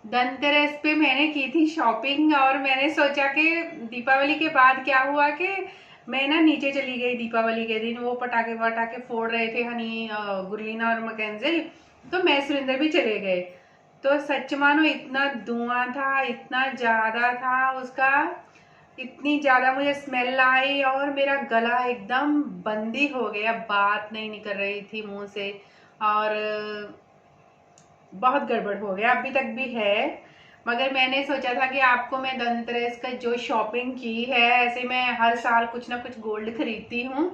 धनतेरस पे मैंने की थी शॉपिंग, और मैंने सोचा कि दीपावली के बाद क्या हुआ कि मैं ना नीचे चली गई दीपावली के दिन। वो पटाखे वटाखे फोड़ रहे थे हनी, गुरलीन और मैकेंजिल, तो मैं सुरेंद्र भी चले गए। तो सच मानो इतना धुआं था, इतना ज्यादा था उसका, इतनी ज्यादा मुझे स्मेल आई और मेरा गला एकदम बंदी हो गया, बात नहीं निकल रही थी मुंह से। और बहुत गड़बड़ हो गया, अभी तक भी है। मगर मैंने सोचा था कि आपको मैं धनतेरस का जो शॉपिंग की है, ऐसे मैं हर साल कुछ ना कुछ गोल्ड खरीदती हूँ,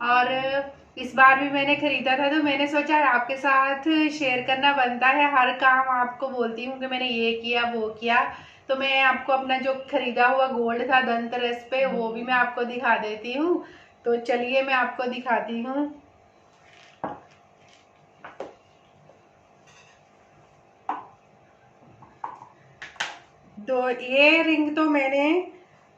और इस बार भी मैंने खरीदा था, तो मैंने सोचा आपके साथ शेयर करना बनता है। हर काम आपको बोलती हूँ कि मैंने ये किया वो किया, तो मैं आपको अपना जो खरीदा हुआ गोल्ड था धनतेरस पे वो भी मैं आपको दिखा देती हूँ। तो चलिए मैं आपको दिखाती हूँ। ये रिंग तो मैंने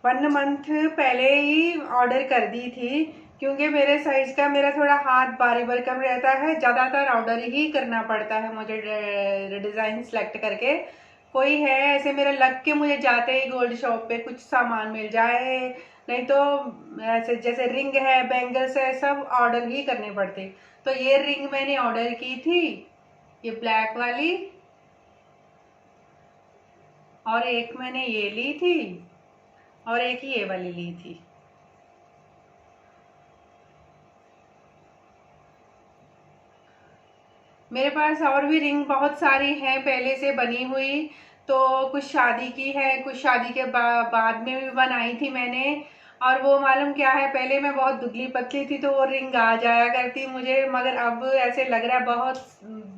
1 मंथ पहले ही ऑर्डर कर दी थी, क्योंकि मेरे साइज का मेरा थोड़ा हाथ बारी भरकम रहता है, ज़्यादातर ऑर्डर ही करना पड़ता है मुझे डिज़ाइन सेलेक्ट करके। कोई है ऐसे मेरा लग के मुझे जाते ही गोल्ड शॉप पे कुछ सामान मिल जाए, नहीं तो ऐसे जैसे रिंग है बैंगल्स है सब ऑर्डर ही करने पड़ते। तो ये रिंग मैंने ऑर्डर की थी, ये ब्लैक वाली, और एक मैंने ये ली थी, और एक ये वाली ली थी। मेरे पास और भी रिंग बहुत सारी हैं पहले से बनी हुई, तो कुछ शादी की है, कुछ शादी के बाद में भी बनाई थी मैंने। और वो मालूम क्या है, पहले मैं बहुत दुबली पतली थी तो वो रिंग आ जाया करती मुझे, मगर अब ऐसे लग रहा है बहुत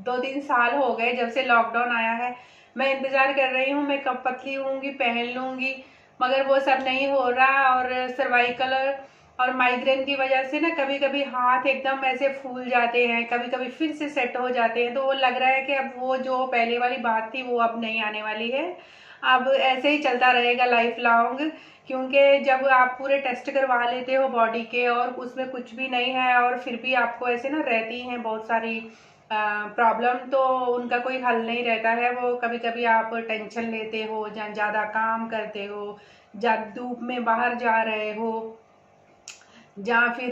2-3 साल हो गए जब से लॉकडाउन आया है, मैं इंतजार कर रही हूँ मैं कब पतली होंगी पहन लूंगी, मगर वो सब नहीं हो रहा। और सर्वाइकल और माइग्रेन की वजह से ना कभी कभी हाथ एकदम ऐसे फूल जाते हैं, कभी कभी फिर से सेट हो जाते हैं, तो वो लग रहा है कि अब वो जो पहले वाली बात थी वो अब नहीं आने वाली है, अब ऐसे ही चलता रहेगा लाइफ लॉन्ग। क्योंकि जब आप पूरे टेस्ट करवा लेते हो बॉडी के और उसमें कुछ भी नहीं है, और फिर भी आपको ऐसे ना रहती हैं बहुत सारी प्रॉब्लम, तो उनका कोई हल नहीं रहता है। वो कभी कभी आप टेंशन लेते हो, ज़्यादा काम करते हो, धूप में बाहर जा रहे हो, या फिर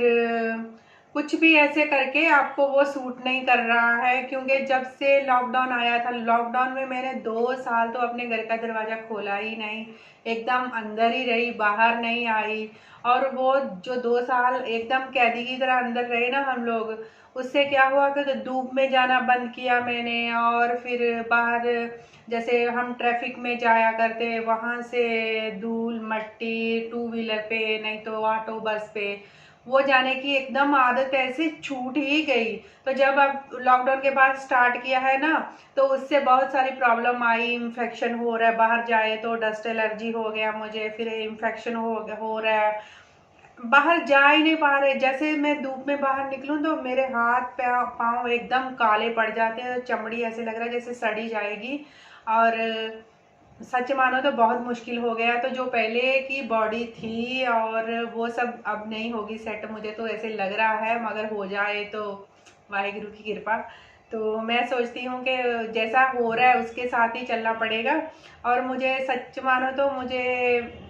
कुछ भी ऐसे करके आपको वो सूट नहीं कर रहा है। क्योंकि जब से लॉकडाउन आया था, लॉकडाउन में मैंने 2 साल तो अपने घर का दरवाजा खोला ही नहीं, एकदम अंदर ही रही, बाहर नहीं आई। और वो जो 2 साल एकदम कैदी की तरह अंदर रहे ना हम लोग, उससे क्या हुआ कि धूप में जाना बंद किया मैंने, और फिर बाहर जैसे हम ट्रैफिक में जाया करते वहां से धूल मट्टी टू व्हीलर पे नहीं तो ऑटो बस पे, वो जाने की एकदम आदत ऐसे छूट ही गई। तो जब अब लॉकडाउन के बाद स्टार्ट किया है ना, तो उससे बहुत सारी प्रॉब्लम आई, इन्फेक्शन हो रहा है, बाहर जाए तो डस्ट एलर्जी हो गया मुझे, फिर इन्फेक्शन हो रहा है, बाहर जा ही नहीं पा रहे। जैसे मैं धूप में बाहर निकलूं तो मेरे हाथ पाँव एकदम काले पड़ जाते हैं, चमड़ी ऐसे लग रहा है जैसे सड़ी जाएगी। और सच मानो तो बहुत मुश्किल हो गया, तो जो पहले की बॉडी थी और वो सब अब नहीं होगी सेट, मुझे तो ऐसे लग रहा है, मगर हो जाए तो वाहिगुरु की कृपा। तो मैं सोचती हूँ कि जैसा हो रहा है उसके साथ ही चलना पड़ेगा। और मुझे सच मानो तो मुझे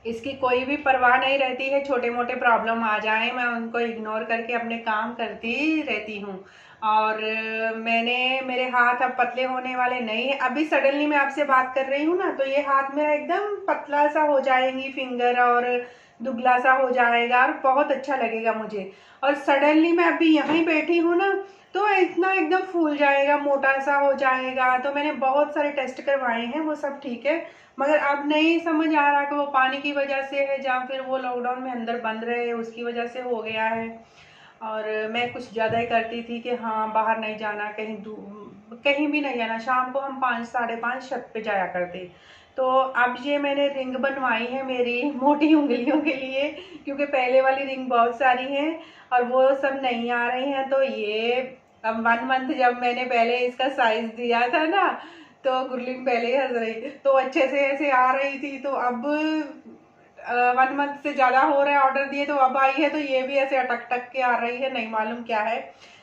इसकी कोई भी परवाह नहीं रहती है, छोटे मोटे प्रॉब्लम आ जाए मैं उनको इग्नोर करके अपने काम करती रहती हूँ। और मैंने मेरे हाथ अब पतले होने वाले नहीं है, अभी सडनली मैं आपसे बात कर रही हूँ ना, तो ये हाथ मेरा एकदम पतला सा हो जाएंगी फिंगर, और दुबला सा हो जाएगा और बहुत अच्छा लगेगा मुझे। और सडनली मैं अभी यहीं बैठी हूँ ना, तो इतना एकदम फूल जाएगा, मोटा सा हो जाएगा। तो मैंने बहुत सारे टेस्ट करवाए हैं, वो सब ठीक है, मगर अब नहीं समझ आ रहा कि वो पानी की वजह से है या फिर वो लॉकडाउन में अंदर बंद रहे उसकी वजह से हो गया है। और मैं कुछ ज़्यादा ही करती थी कि हाँ बाहर नहीं जाना, कहीं भी नहीं जाना, शाम को हम 5 साढ़े 5 छत पे जाया करते। तो अब ये मैंने रिंग बनवाई है मेरी मोटी उंगलियों के लिए, क्योंकि पहले वाली रिंग बहुत सारी हैं और वो सब नहीं आ रही हैं। तो ये अब 1 मंथ जब मैंने पहले इसका साइज दिया था ना, तो गुरलीन पहले ही हंस रही, तो अच्छे से ऐसे आ रही थी, तो अब 1 मंथ से ज्यादा हो रहा है ऑर्डर दिए, तो अब आई है तो ये भी ऐसे अटक टक के आ रही है, नहीं मालूम क्या है।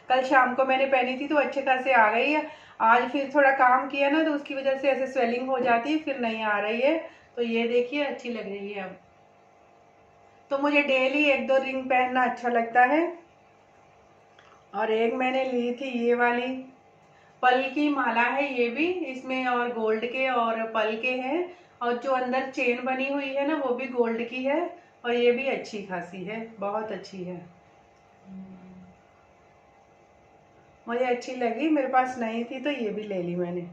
कल शाम को मैंने पहनी थी तो अच्छे खासे आ गई है। आज फिर थोड़ा काम किया ना तो उसकी वजह से ऐसे स्वेलिंग हो जाती है, फिर नहीं आ रही है। तो ये देखिए अच्छी लग रही है अब। तो मुझे डेली 1-2 रिंग पहनना अच्छा लगता है। और एक मैंने ली थी ये वाली पल की माला है ये भी, इसमें और गोल्ड के और पल के हैं, और जो अंदर चेन बनी हुई है ना वो भी गोल्ड की है, और ये भी अच्छी खासी है, बहुत अच्छी है। मुझे अच्छी लगी, मेरे पास नहीं थी तो ये भी ले ली मैंने।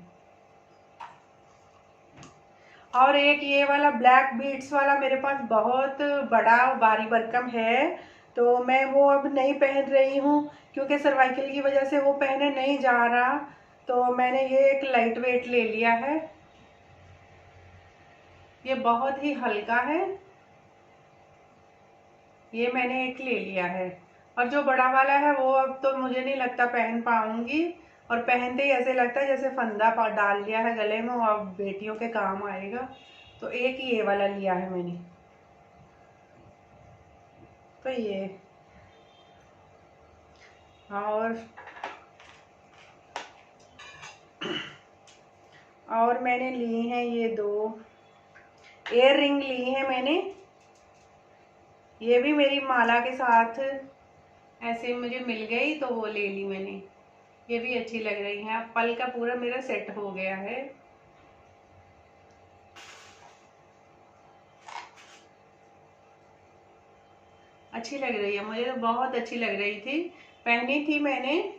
और एक ये वाला ब्लैक बीड्स वाला मेरे पास बहुत बड़ा भारी भरकम है, तो मैं वो अब नहीं पहन रही हूँ क्योंकि सर्वाइकल की वजह से वो पहने नहीं जा रहा। तो मैंने ये एक लाइट वेट ले लिया है, ये बहुत ही हल्का है, ये मैंने एक ले लिया है। और जो बड़ा वाला है वो अब तो मुझे नहीं लगता पहन पाऊंगी, और पहनते ही ऐसे लगता है जैसे फंदा डाल लिया है गले में, वो अब बेटियों के काम आएगा। तो एक ही ये वाला लिया है मैंने। तो ये और मैंने ली हैं ये 2 एयर रिंग ली हैं मैंने, ये भी मेरी माला के साथ ऐसे मुझे मिल गई तो वो ले ली मैंने। ये भी अच्छी लग रही है, अब पल का पूरा मेरा सेट हो गया है। अच्छी लग रही है, मुझे तो बहुत अच्छी लग रही थी। पहनी थी मैंने,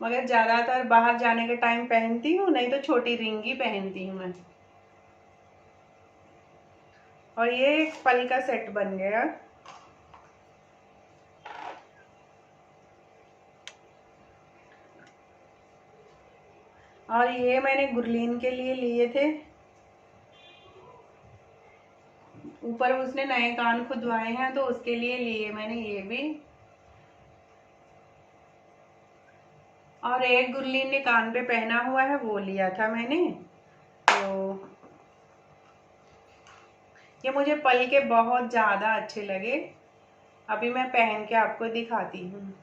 मगर ज़्यादातर बाहर जाने के टाइम पहनती हूँ, नहीं तो छोटी रिंग ही पहनती हूँ मैं। और ये एक पल का सेट बन गया। और ये मैंने गुरलीन के लिए लिए थे, ऊपर उसने नए कान खुदवाए हैं तो उसके लिए लिए मैंने ये भी। और एक गुरलीन ने कान पे पहना हुआ है वो लिया था मैंने। तो ये मुझे पल के बहुत ज़्यादा अच्छे लगे, अभी मैं पहन के आपको दिखाती हूँ।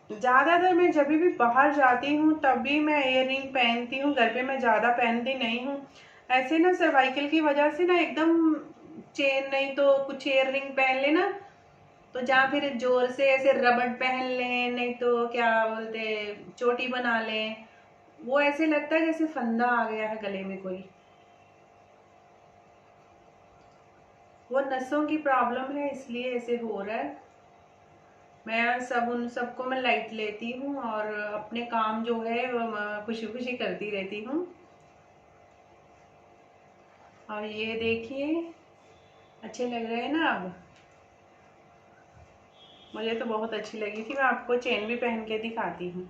ज़्यादातर मैं जब भी बाहर जाती हूँ तभी मैं इयर रिंग पहनती हूँ, घर पे मैं ज़्यादा पहनती नहीं हूँ। ऐसे ना सर्वाइकल की वजह से ना एकदम चेन नहीं तो कुछ इयर रिंग पहन लेना, तो जहाँ फिर जोर से ऐसे रबड़ पहन लें, नहीं तो क्या बोलते चोटी बना लें, वो ऐसे लगता है जैसे फंदा आ गया है गले में कोई। वो नसों की प्रॉब्लम है इसलिए ऐसे हो रहा है। मैं उन सबको मैं लाइट लेती हूँ और अपने काम जो है वो खुशी खुशी करती रहती हूँ। और ये देखिए अच्छे लग रहे हैं ना अब, मुझे तो बहुत अच्छी लगी थी। मैं आपको चेन भी पहन के दिखाती हूँ।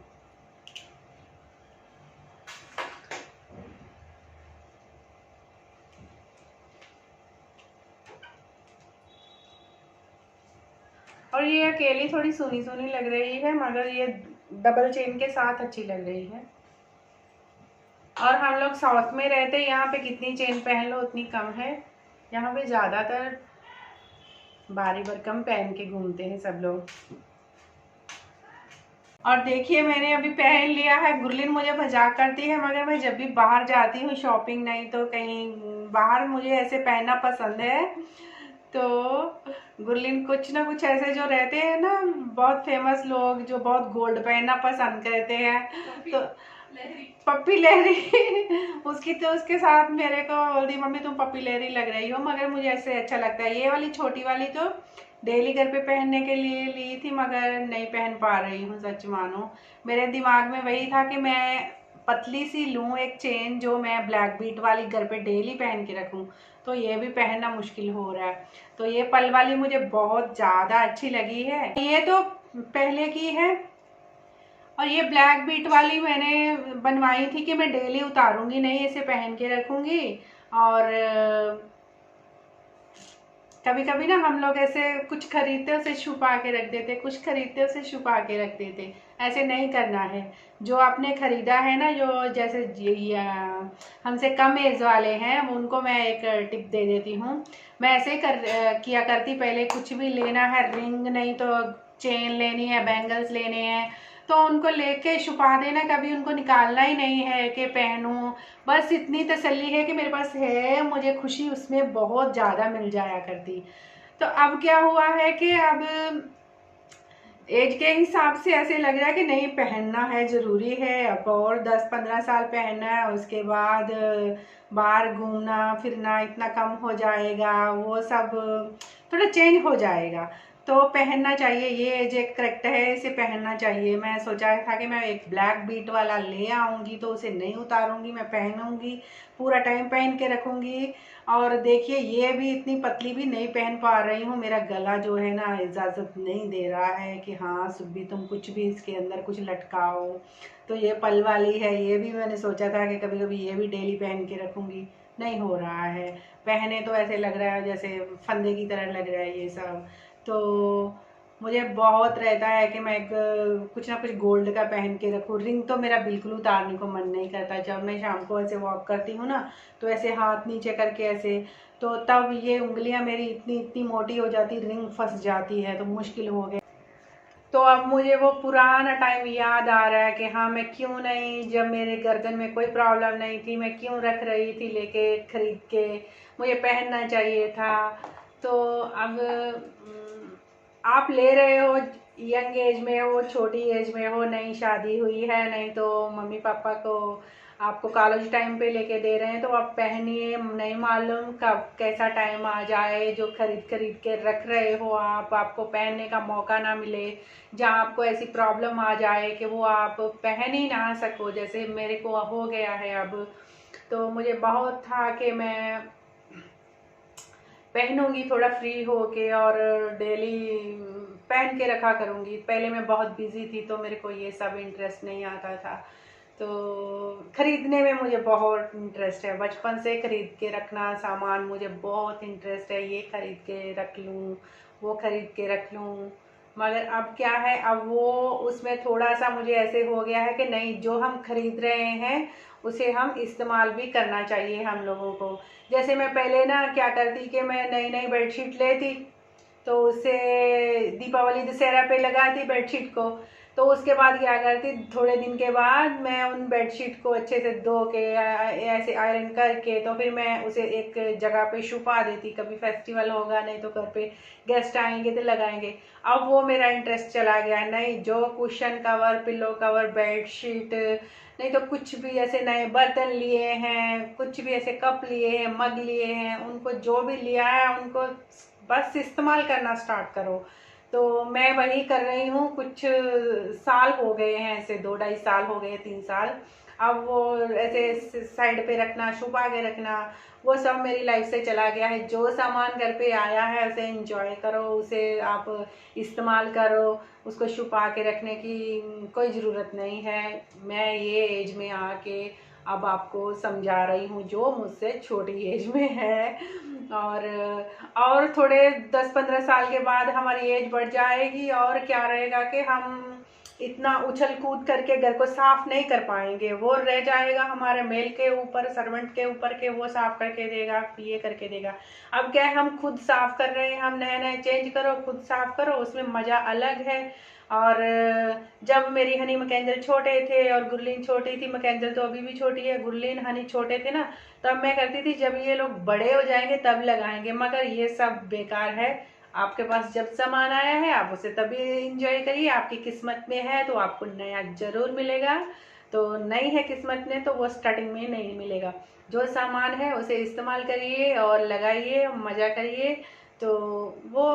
और ये अकेली थोड़ी सुनी सुनी लग रही है, मगर ये डबल चेन के साथ अच्छी लग रही है। और हम लोग साउथ में रहते हैं, यहाँ पे कितनी चेन पहन लो उतनी कम है, यहाँ पे ज़्यादातर भारी भरकम पहन के घूमते हैं सब लोग। और देखिए मैंने अभी पहन लिया है, गुरलीन मुझे मजाक करती है मगर मैं जब भी बाहर जाती हूँ शॉपिंग नहीं तो कहीं बाहर मुझे ऐसे पहनना पसंद है। तो गुरलीन कुछ ना कुछ ऐसे जो रहते हैं ना बहुत फेमस लोग जो बहुत गोल्ड पहनना पसंद करते हैं, तो पप्पी लहरी उसकी तो उसके साथ मेरे को बोलती मम्मी तुम पप्पी लहरी लग रही हो, मगर मुझे ऐसे अच्छा लगता है। ये वाली छोटी वाली तो डेली घर पे पहनने के लिए ली थी मगर नहीं पहन पा रही हूँ, सच मानो। मेरे दिमाग में वही था कि मैं पतली सी लूँ एक चेन जो मैं ब्लैक बीट वाली घर पे डेली पहन के रखूँ, तो ये भी पहनना मुश्किल हो रहा है। तो ये पल वाली मुझे बहुत ज़्यादा अच्छी लगी है, ये तो पहले की है। और ये ब्लैक बीट वाली मैंने बनवाई थी कि मैं डेली उतारूंगी नहीं, इसे पहन के रखूंगी। और कभी कभी ना हम लोग ऐसे कुछ खरीदते उसे छुपा के रख देते, कुछ खरीदते उसे छुपा के रख देते, ऐसे नहीं करना है। जो आपने खरीदा है ना, जो जैसे हमसे कम एज वाले हैं उनको मैं एक टिप दे देती हूँ। मैं ऐसे किया करती पहले, कुछ भी लेना है रिंग नहीं तो चेन लेनी है बैंगल्स लेने हैं तो उनको लेके छुपा देना, कभी उनको निकालना ही नहीं है कि पहनूं। बस इतनी तसल्ली है कि मेरे पास है, मुझे खुशी उसमें बहुत ज़्यादा मिल जाया करती। तो अब क्या हुआ है कि अब एज के हिसाब से ऐसे लग रहा है कि नहीं, पहनना है, ज़रूरी है। अब और 10-15 साल पहनना है, उसके बाद बाहर घूमना फिरना इतना कम हो जाएगा, वो सब थोड़ा चेंज हो जाएगा। तो पहनना चाहिए, ये एज एक करेक्ट है, इसे पहनना चाहिए। मैं सोचा था कि मैं एक ब्लैक बीट वाला ले आऊँगी, तो उसे नहीं उतारूँगी, मैं पहनूँगी, पूरा टाइम पहन के रखूँगी। और देखिए ये भी इतनी पतली भी नहीं पहन पा रही हूँ, मेरा गला जो है ना इजाज़त नहीं दे रहा है कि हाँ सुब्बी तुम कुछ भी इसके अंदर कुछ लटकाओ। तो ये पल वाली है, ये भी मैंने सोचा था कि कभी कभी ये भी डेली पहन के रखूँगी, नहीं हो रहा है। पहने तो ऐसे लग रहा है जैसे फंदे की तरह लग रहा है ये सब। तो मुझे बहुत रहता है कि मैं एक कुछ ना कुछ गोल्ड का पहन के रखूँ। रिंग तो मेरा बिल्कुल उतारने को मन नहीं करता। जब मैं शाम को ऐसे वॉक करती हूँ ना, तो ऐसे हाथ नीचे करके ऐसे, तो तब ये उंगलियां मेरी इतनी इतनी मोटी हो जाती, रिंग फंस जाती है, तो मुश्किल हो गया। तो अब मुझे वो पुराना टाइम याद आ रहा है कि हाँ मैं क्यों नहीं, जब मेरे गर्दन में कोई प्रॉब्लम नहीं थी, मैं क्यों रख रही थी लेके खरीद के, मुझे पहनना चाहिए था। तो अब आप ले रहे हो, यंग एज में हो, छोटी एज में हो, नई शादी हुई है, नहीं तो मम्मी पापा को आपको कॉलेज टाइम पे लेके दे रहे हैं, तो आप पहनिए। नहीं मालूम कब कैसा टाइम आ जाए जो खरीद खरीद के रख रहे हो आप, आपको पहनने का मौका ना मिले, जहाँ आपको ऐसी प्रॉब्लम आ जाए कि वो आप पहन ही ना सको, जैसे मेरे को हो गया है अब। तो मुझे बहुत था कि मैं पहनूंगी थोड़ा फ्री होके और डेली पहन के रखा करूंगी। पहले मैं बहुत बिजी थी तो मेरे को ये सब इंटरेस्ट नहीं आता था। तो खरीदने में मुझे बहुत इंटरेस्ट है, बचपन से खरीद के रखना सामान मुझे बहुत इंटरेस्ट है। ये खरीद के रख लूँ, वो खरीद के रख लूँ। मगर अब क्या है, अब वो उसमें थोड़ा सा मुझे ऐसे हो गया है कि नहीं, जो हम खरीद रहे हैं उसे हम इस्तेमाल भी करना चाहिए हम लोगों को। जैसे मैं पहले ना क्या करती कि मैं नई नई बेडशीट लेती, तो उससे दीपावली दशहरा पे लगाती बेडशीट को। तो उसके बाद क्या करती, थोड़े दिन के बाद मैं उन बेडशीट को अच्छे से धो के ऐसे आयरन करके, तो फिर मैं उसे एक जगह पे छुपा देती। कभी फेस्टिवल होगा, नहीं तो घर पे गेस्ट आएंगे तो लगाएंगे। अब वो मेरा इंटरेस्ट चला गया, नहीं जो cushion cover, pillow cover, bedsheet, नहीं तो कुछ भी ऐसे नए बर्तन लिए हैं, कुछ भी ऐसे कप लिए हैं, मग लिए हैं, उनको जो भी लिया है उनको बस इस्तेमाल करना स्टार्ट करो। तो मैं वही कर रही हूँ, कुछ साल हो गए हैं, ऐसे 2-2.5 साल हो गए, 3 साल। अब वो ऐसे साइड पे रखना, छुपा के रखना, वो सब मेरी लाइफ से चला गया है। जो सामान घर पे आया है उसे एंजॉय करो, उसे आप इस्तेमाल करो, उसको छुपा के रखने की कोई ज़रूरत नहीं है। मैं ये एज में आके अब आपको समझा रही हूँ जो मुझसे छोटी एज में है। और थोड़े 10-15 साल के बाद हमारी एज बढ़ जाएगी और क्या रहेगा कि हम इतना उछल कूद करके घर को साफ नहीं कर पाएंगे। वो रह जाएगा हमारे मेल के ऊपर, सर्वेंट के ऊपर के वो साफ करके देगा, ये करके देगा। अब क्या है, हम खुद साफ कर रहे हैं, हम नए नए चेंज करो, खुद साफ करो, उसमें मज़ा अलग है। और जब मेरी हनी मैकेंजल छोटे थे और गुरलीन छोटी थी, मैकेंजल तो अभी भी छोटी है, गुरलीन हनी छोटे थे ना, तब मैं करती थी जब ये लोग बड़े हो जाएंगे तब लगाएंगे। मगर ये सब बेकार है। आपके पास जब सामान आया है आप उसे तभी इंजॉय करिए, आपकी किस्मत में है तो आपको नया जरूर मिलेगा। तो नहीं है किस्मत में तो वो स्टार्टिंग में नहीं मिलेगा। जो सामान है उसे इस्तेमाल करिए और लगाइए, मज़ा करिए। तो वो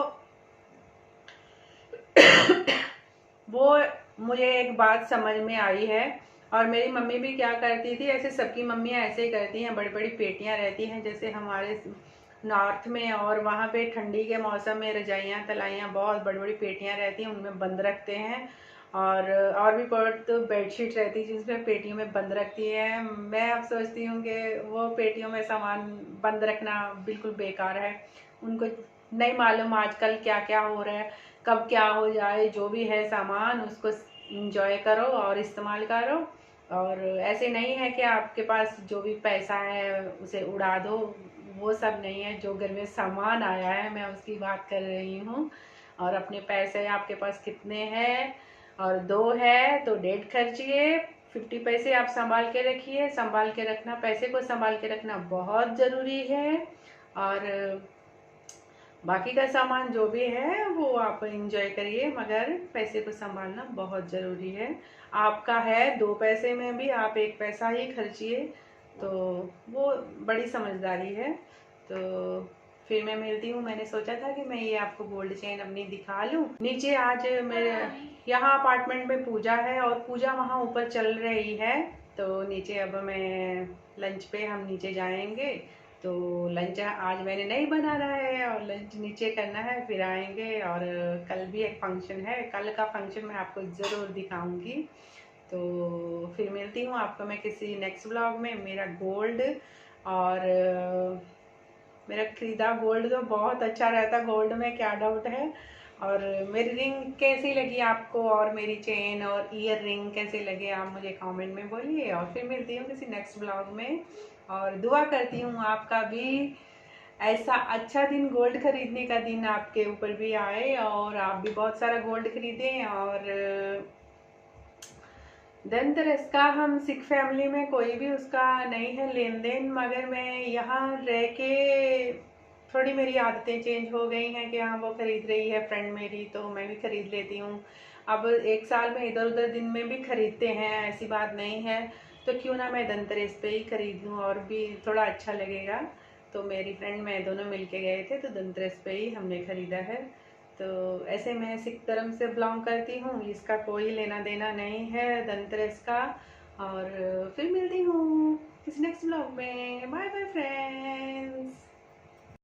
वो मुझे एक बात समझ में आई है। और मेरी मम्मी भी क्या करती थी, ऐसे सबकी मम्मियाँ ऐसे ही करती हैं, बड़ी बड़ी पेटियाँ रहती हैं जैसे हमारे नॉर्थ में, और वहाँ पे ठंडी के मौसम में रजाइयाँ तलाइयाँ बहुत बड़ी बड़ी पेटियाँ रहती हैं, उनमें बंद रखते हैं। और भी बहुत तो बेडशीट रहती है जिसमें पेटियों में बंद रखती है। मैं अब सोचती हूँ कि वो पेटियों में सामान बंद रखना बिल्कुल बेकार है। उनको नहीं मालूम आजकल क्या क्या हो रहा है, कब क्या हो जाए। जो भी है सामान उसको इंजॉय करो और इस्तेमाल करो। और ऐसे नहीं है कि आपके पास जो भी पैसा है उसे उड़ा दो, वो सब नहीं है। जो घर में सामान आया है मैं उसकी बात कर रही हूँ। और अपने पैसे आपके पास कितने हैं और 2 है तो 1.5 खर्चिए, 50 पैसे आप संभाल के रखिए। संभाल के रखना, पैसे को संभाल के रखना बहुत ज़रूरी है। और बाकी का सामान जो भी है वो आप इंजॉय करिए, मगर पैसे को संभालना बहुत ज़रूरी है। आपका है 2 पैसे में भी आप 1 पैसा ही खर्चिए, तो वो बड़ी समझदारी है। तो फिर मैं मिलती हूँ। मैंने सोचा था कि मैं ये आपको गोल्ड चेन अपनी दिखा लूँ। नीचे आज मेरे यहाँ अपार्टमेंट में पूजा है और पूजा वहाँ ऊपर चल रही है, तो नीचे अब मैं लंच पे हम नीचे जाएंगे। तो लंच आज मैंने नहीं बनाना है और लंच नीचे करना है, फिर आएंगे। और कल भी एक फंक्शन है, कल का फंक्शन मैं आपको ज़रूर दिखाऊंगी। तो फिर मिलती हूँ आपको मैं किसी नेक्स्ट ब्लॉग में। मेरा गोल्ड और मेरा खरीदा गोल्ड तो बहुत अच्छा रहता, गोल्ड में क्या डाउट है। और मेरी रिंग कैसी लगी आपको, और मेरी चेन और ईयर रिंग कैसे लगे, आप मुझे कमेंट में बोलिए। और फिर मिलती हूँ किसी नेक्स्ट ब्लॉग में। और दुआ करती हूँ आपका भी ऐसा अच्छा दिन, गोल्ड खरीदने का दिन आपके ऊपर भी आए और आप भी बहुत सारा गोल्ड खरीदें। और धनतेरस का हम सिख फैमिली में कोई भी उसका नहीं है लेन देन, मगर मैं यहाँ रह के थोड़ी मेरी आदतें चेंज हो गई हैं कि हाँ वो खरीद रही है फ्रेंड मेरी तो मैं भी खरीद लेती हूँ। अब 1 साल में इधर उधर दिन में भी खरीदते हैं, ऐसी बात नहीं है। तो क्यों ना मैं धनतेरस पे ही खरीद लूँ और भी थोड़ा अच्छा लगेगा। तो मेरी फ्रेंड मैं दोनों मिल के गए थे, तो धनतेरस पे ही हमने खरीदा है। तो ऐसे मैं सिख धर्म से बिलोंग करती हूँ, इसका कोई लेना देना नहीं है धनतेरस का। और फिर मिलती हूँ किसी नेक्स्ट ब्लॉग में। Bye bye friends.